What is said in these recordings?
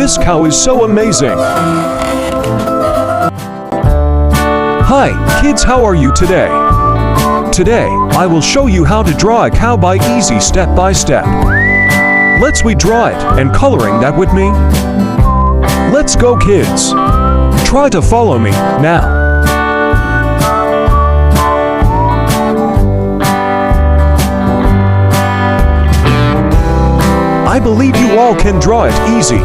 This cow is so amazing. Hi, kids, how are you today? Today, I will show you how to draw a cow by easy step by step. Let's we draw it and coloring that with me. Let's go, kids. Try to follow me now. I believe you all can draw it easy.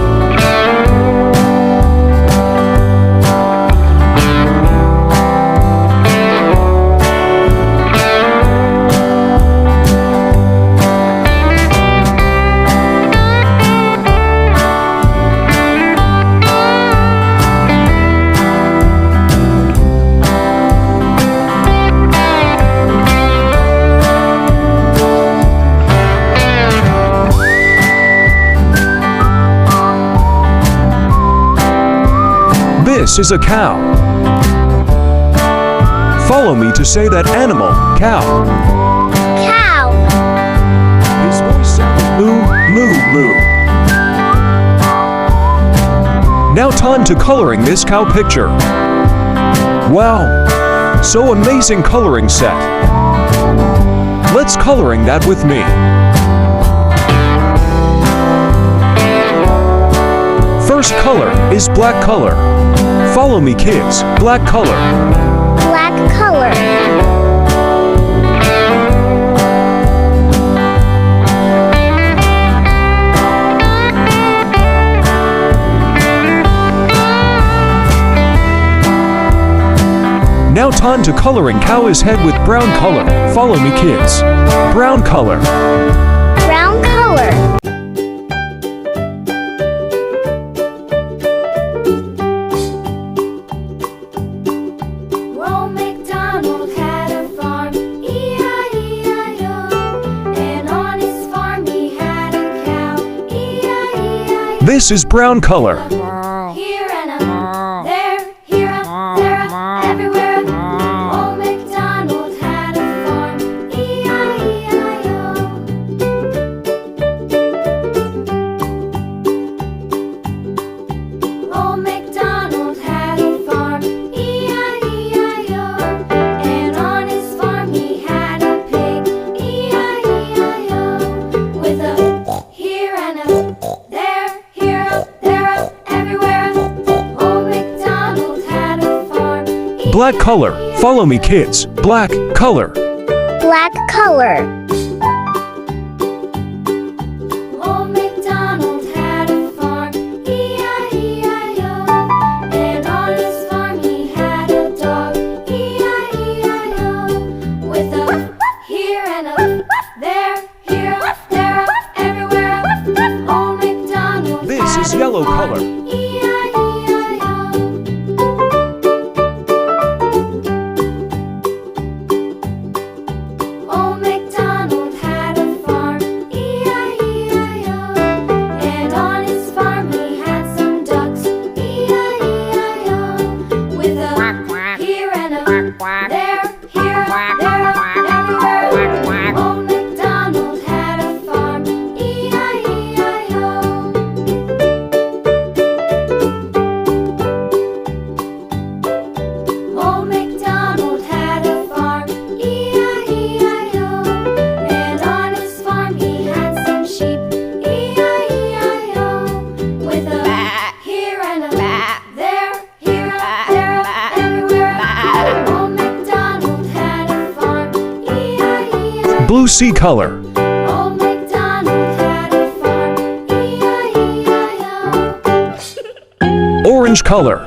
This is a cow. Follow me to say that animal, cow. Cow. His voice sounds moo, moo, moo. Now time to coloring this cow picture. Wow, so amazing coloring set. Let's coloring that with me. First color is black color. Follow me, kids. Black color. Black color. Now time to coloring cow's head with brown color. Follow me, kids. Brown color. Brown color. This is brown color. Here and there, everywhere. Old MacDonald had a farm, E-I-E-I-O. Old MacDonald had a farm, E-I-E-I-O. And on his farm he had a pig, E-I-E-I-O. With a here and a there. Black color. Follow me, kids. Black color. Black color. Old MacDonald had a farm, E-I-E-I-O. And on his farm he had a dog, E-I-E-I-O. With a here and a there, everywhere. Old MacDonald. This is yellow color. Blue sea color. Old MacDonald had a farm, E-I-E-I-O. Orange color.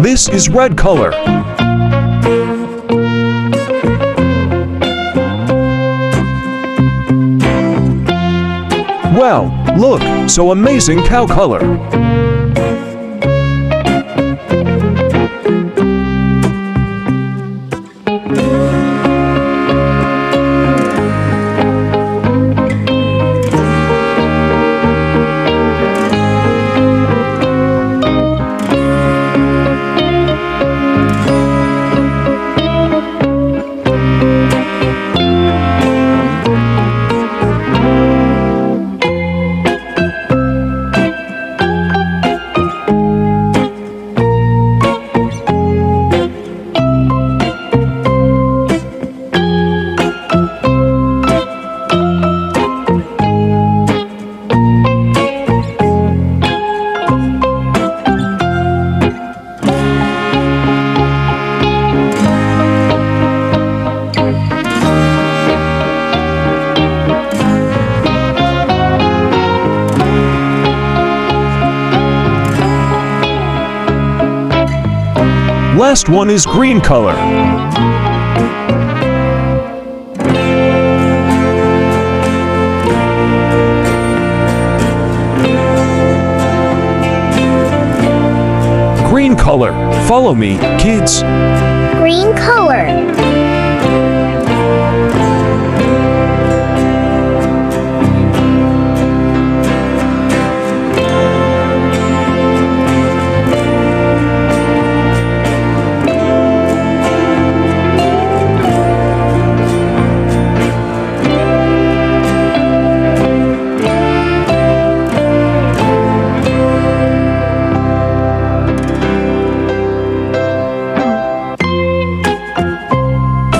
This is red color. Wow, look, so amazing cow color. Last one is green color. Green color. Follow me, kids. Green color.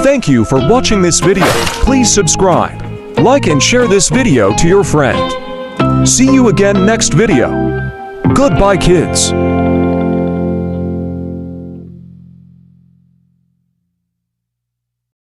Thank you for watching this video. Please subscribe, like and share this video to your friend. See you again next video. Goodbye, kids.